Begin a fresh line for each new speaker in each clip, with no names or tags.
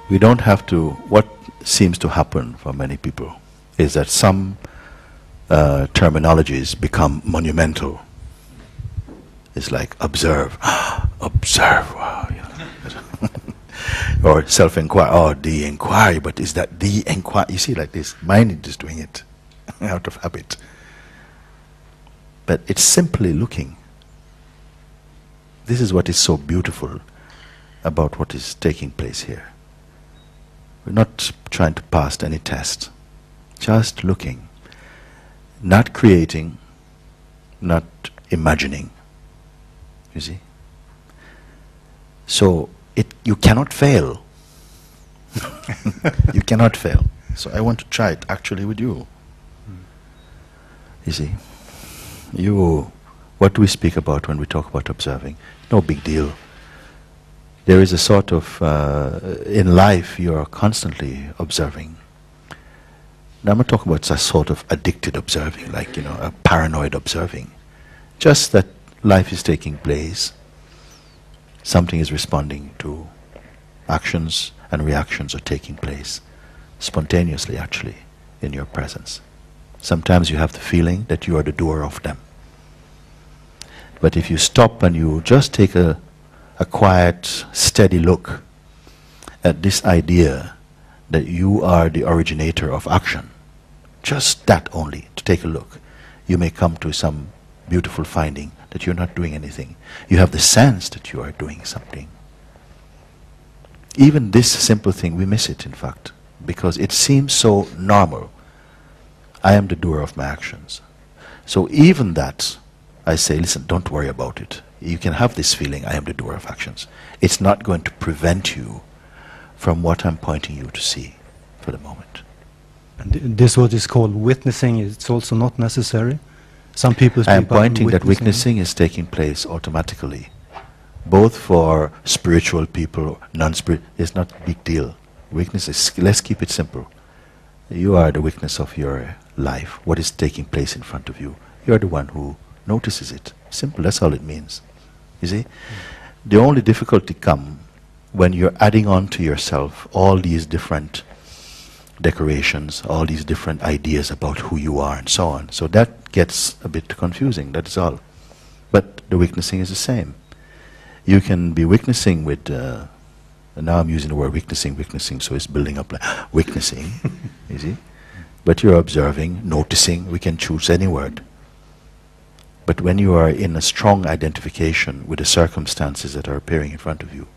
We don't have to, what seems to happen for many people is that some terminologies become monumental. It's like observe, observe, wow, yeah. Or self-inquiry, oh, the inquiry, but is that the inquiry? You see, like this, mind is just doing it out of habit. But it's simply looking. This is what is so beautiful about what is taking place here. We're not trying to pass any test, just looking, not creating, not imagining. You see? So you cannot fail. You cannot fail. So I want to try it actually with you. You see? What do we speak about when we talk about observing? No big deal. There is a sort of, in life you are constantly observing. Now I'm not talking about a sort of addicted observing, like, you know, a paranoid observing. Just that life is taking place. Something is responding to actions and reactions are taking place spontaneously, actually, in your presence. Sometimes you have the feeling that you are the doer of them. But if you stop and you just take a quiet, steady look at this idea that you are the originator of action, just that only, to take a look, you may come to some beautiful finding that you're not doing anything. You have the sense that you are doing something. Even this simple thing, we miss it, in fact, because it seems so normal. I am the doer of my actions. So even that, I say, listen, don't worry about it. You can have this feeling, I am the doer of actions. It's not going to prevent you from what I'm pointing you to see for the moment.
And this what is called witnessing, it's also not necessary? Some people speak
I am
about
pointing that witnessing is taking place automatically. Both for spiritual people, non-spiritual, it's not a big deal. Witness is, let's keep it simple. You are the witness of your life, what is taking place in front of you. You are the one who notices it. Simple, that's all it means. You see? The only difficulty comes when you're adding on to yourself all these different decorations, all these different ideas about who you are and so on. So that gets a bit confusing, that is all. But the witnessing is the same. You can be witnessing with, and now I'm using the word witnessing, so it's building up like witnessing, you see? But you're observing, noticing, we can choose any word. But when you are in a strong identification with the circumstances that are appearing in front of you,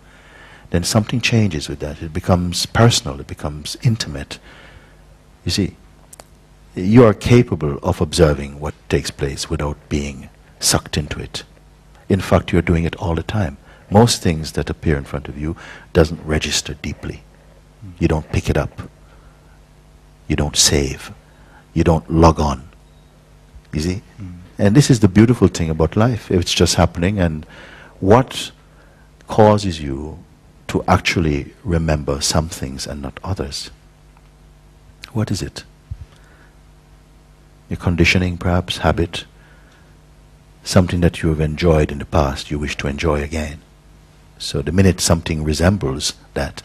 then something changes with that. It becomes personal, it becomes intimate. You see, you are capable of observing what takes place without being sucked into it. In fact, you're doing it all the time. Most things that appear in front of you doesn't register deeply. You don't pick it up. You don't save. You don't log on. You see? And this is the beautiful thing about life. It's just happening, and what causes you to actually remember some things and not others? What is it? Your conditioning, perhaps, habit, something that you have enjoyed in the past you wish to enjoy again. So the minute something resembles that,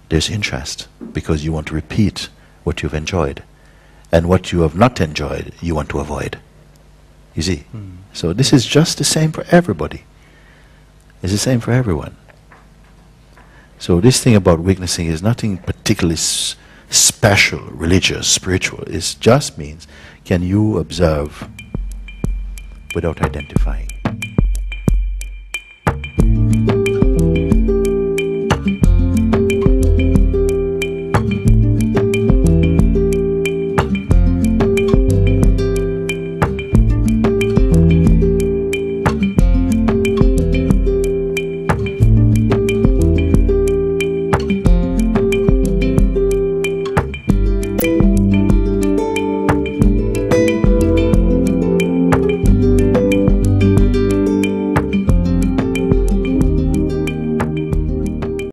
there's interest, because you want to repeat what you've enjoyed. And what you have not enjoyed, you want to avoid. You see? So this is just the same for everybody. It's the same for everyone. So this thing about witnessing is nothing particularly special, religious, spiritual. It just means, can you observe without identifying?